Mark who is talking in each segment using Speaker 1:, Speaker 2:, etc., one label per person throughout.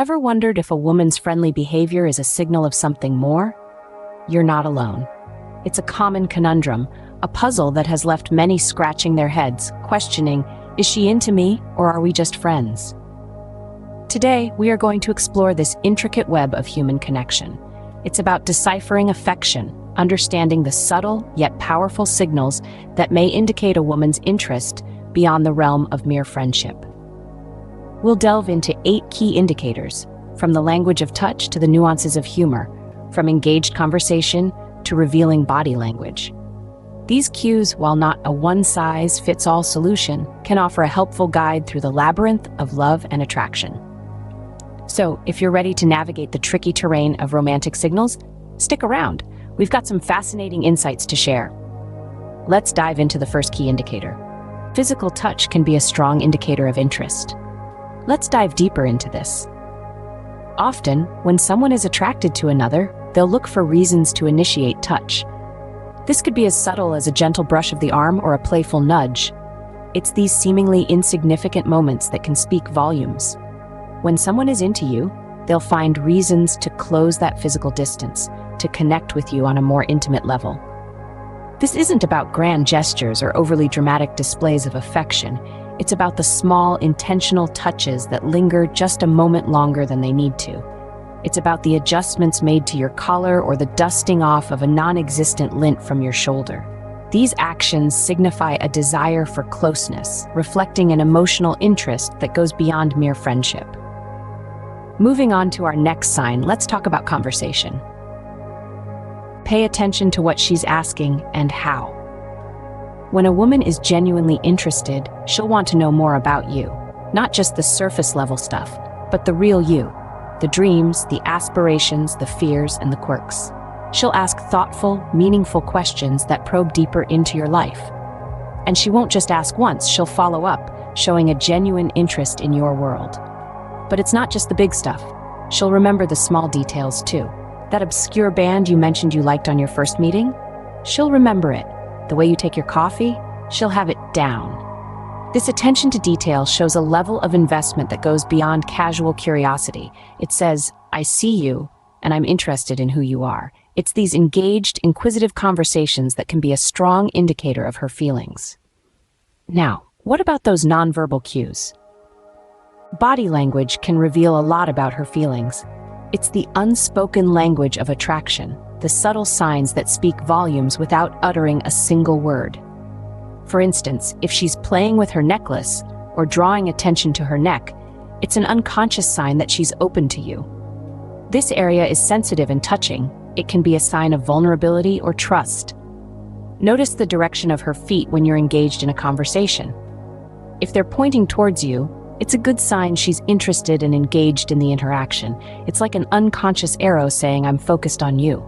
Speaker 1: Ever wondered if a woman's friendly behavior is a signal of something more? You're not alone. It's a common conundrum, a puzzle that has left many scratching their heads, questioning, is she into me or are we just friends? Today, we are going to explore this intricate web of human connection. It's about deciphering affection, understanding the subtle yet powerful signals that may indicate a woman's interest beyond the realm of mere friendship. We'll delve into 8 key indicators, from the language of touch to the nuances of humor, from engaged conversation to revealing body language. These cues, while not a one-size-fits-all solution, can offer a helpful guide through the labyrinth of love and attraction. So, if you're ready to navigate the tricky terrain of romantic signals, stick around. We've got some fascinating insights to share. Let's dive into the first key indicator. Physical touch can be a strong indicator of interest. Let's dive deeper into this. Often, when someone is attracted to another, they'll look for reasons to initiate touch. This could be as subtle as a gentle brush of the arm or a playful nudge. It's these seemingly insignificant moments that can speak volumes. When someone is into you, they'll find reasons to close that physical distance, to connect with you on a more intimate level. This isn't about grand gestures or overly dramatic displays of affection. It's about the small, intentional touches that linger just a moment longer than they need to. It's about the adjustments made to your collar or the dusting off of a non-existent lint from your shoulder. These actions signify a desire for closeness, reflecting an emotional interest that goes beyond mere friendship. Moving on to our next sign, let's talk about conversation. Pay attention to what she's asking and how. When a woman is genuinely interested, she'll want to know more about you. Not just the surface-level stuff, but the real you. The dreams, the aspirations, the fears, and the quirks. She'll ask thoughtful, meaningful questions that probe deeper into your life. And she won't just ask once, she'll follow up, showing a genuine interest in your world. But it's not just the big stuff. She'll remember the small details too. That obscure band you mentioned you liked on your first meeting? She'll remember it. The way you take your coffee? She'll have it down. This attention to detail shows a level of investment that goes beyond casual curiosity. It says, I see you, and I'm interested in who you are. It's these engaged, inquisitive conversations that can be a strong indicator of her feelings. Now, what about those nonverbal cues? Body language can reveal a lot about her feelings. It's the unspoken language of attraction, the subtle signs that speak volumes without uttering a single word. For instance, if she's playing with her necklace or drawing attention to her neck, it's an unconscious sign that she's open to you. This area is sensitive and touching. It can be a sign of vulnerability or trust. Notice the direction of her feet when you're engaged in a conversation. If they're pointing towards you, it's a good sign she's interested and engaged in the interaction. It's like an unconscious arrow saying, I'm focused on you.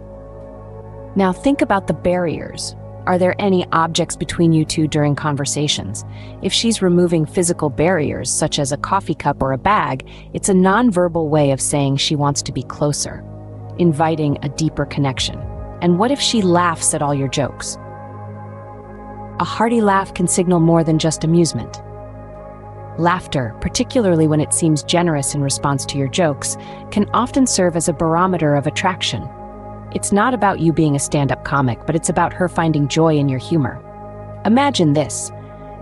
Speaker 1: Now think about the barriers. Are there any objects between you two during conversations? If she's removing physical barriers, such as a coffee cup or a bag, it's a nonverbal way of saying she wants to be closer, inviting a deeper connection. And what if she laughs at all your jokes? A hearty laugh can signal more than just amusement. Laughter, particularly when it seems generous in response to your jokes, can often serve as a barometer of attraction. It's not about you being a stand-up comic, but it's about her finding joy in your humor. Imagine this.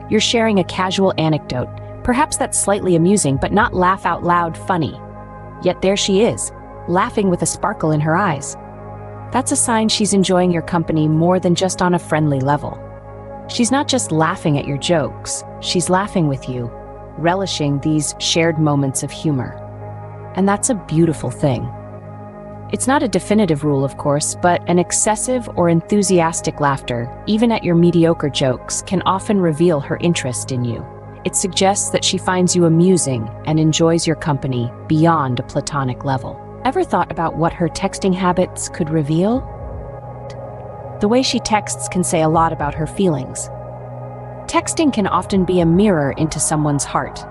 Speaker 1: You're sharing a casual anecdote, perhaps that's slightly amusing, but not laugh-out-loud funny. Yet there she is, laughing with a sparkle in her eyes. That's a sign she's enjoying your company more than just on a friendly level. She's not just laughing at your jokes, she's laughing with you, relishing these shared moments of humor. And that's a beautiful thing. It's not a definitive rule, of course, but an excessive or enthusiastic laughter, even at your mediocre jokes, can often reveal her interest in you. It suggests that she finds you amusing and enjoys your company beyond a platonic level. Ever thought about what her texting habits could reveal? The way she texts can say a lot about her feelings. Texting can often be a mirror into someone's heart.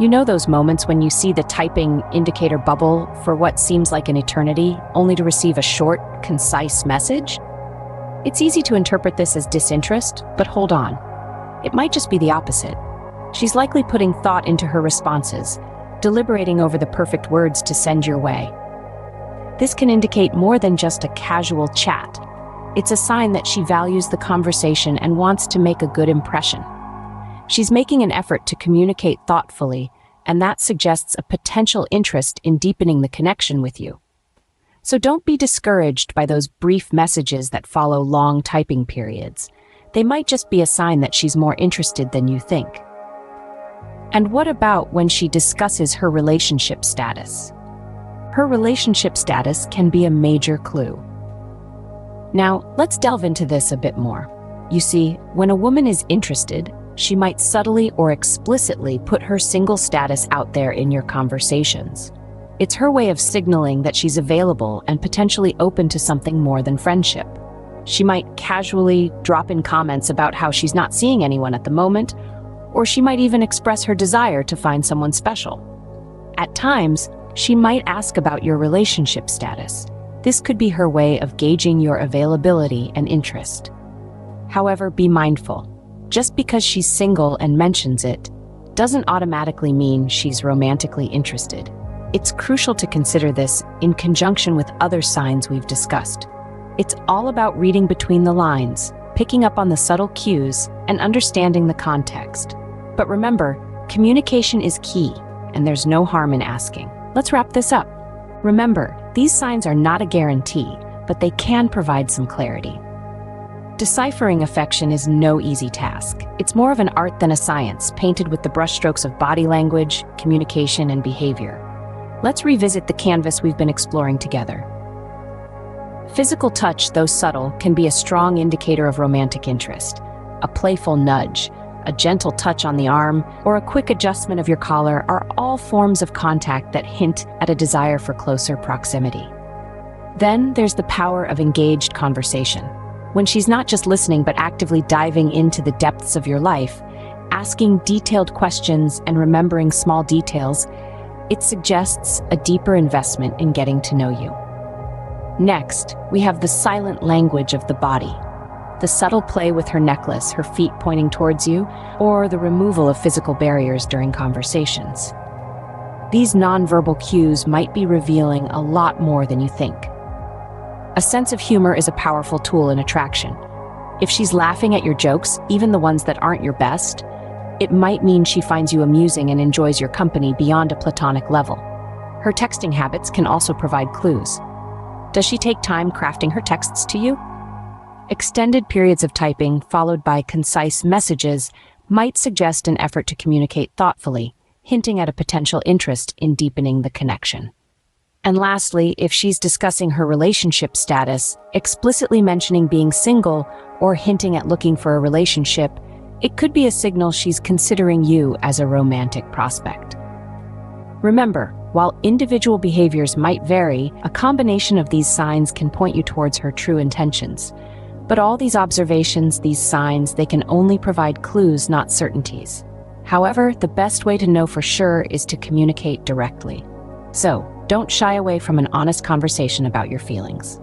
Speaker 1: You know those moments when you see the typing indicator bubble for what seems like an eternity, only to receive a short, concise message? It's easy to interpret this as disinterest, but hold on. It might just be the opposite. She's likely putting thought into her responses, deliberating over the perfect words to send your way. This can indicate more than just a casual chat. It's a sign that she values the conversation and wants to make a good impression. She's making an effort to communicate thoughtfully, and that suggests a potential interest in deepening the connection with you. So don't be discouraged by those brief messages that follow long typing periods. They might just be a sign that she's more interested than you think. And what about when she discusses her relationship status? Her relationship status can be a major clue. Now, let's delve into this a bit more. You see, when a woman is interested, she might subtly or explicitly put her single status out there in your conversations. It's her way of signaling that she's available and potentially open to something more than friendship. She might casually drop in comments about how she's not seeing anyone at the moment, or she might even express her desire to find someone special. At times, she might ask about your relationship status. This could be her way of gauging your availability and interest. However, be mindful. Just because she's single and mentions it, doesn't automatically mean she's romantically interested. It's crucial to consider this in conjunction with other signs we've discussed. It's all about reading between the lines, picking up on the subtle cues, and understanding the context. But remember, communication is key, and there's no harm in asking. Let's wrap this up. Remember, these signs are not a guarantee, but they can provide some clarity. Deciphering affection is no easy task. It's more of an art than a science, painted with the brushstrokes of body language, communication, and behavior. Let's revisit the canvas we've been exploring together. Physical touch, though subtle, can be a strong indicator of romantic interest. A playful nudge, a gentle touch on the arm, or a quick adjustment of your collar are all forms of contact that hint at a desire for closer proximity. Then there's the power of engaged conversation. When she's not just listening but actively diving into the depths of your life, asking detailed questions and remembering small details, it suggests a deeper investment in getting to know you. Next, we have the silent language of the body. The subtle play with her necklace, her feet pointing towards you, or the removal of physical barriers during conversations. These nonverbal cues might be revealing a lot more than you think. A sense of humor is a powerful tool in attraction. If she's laughing at your jokes, even the ones that aren't your best, it might mean she finds you amusing and enjoys your company beyond a platonic level. Her texting habits can also provide clues. Does she take time crafting her texts to you? Extended periods of typing, followed by concise messages, might suggest an effort to communicate thoughtfully, hinting at a potential interest in deepening the connection. And lastly, if she's discussing her relationship status, explicitly mentioning being single, or hinting at looking for a relationship, it could be a signal she's considering you as a romantic prospect. Remember, while individual behaviors might vary, a combination of these signs can point you towards her true intentions. But all these observations, these signs, they can only provide clues, not certainties. However, the best way to know for sure is to communicate directly. So, don't shy away from an honest conversation about your feelings.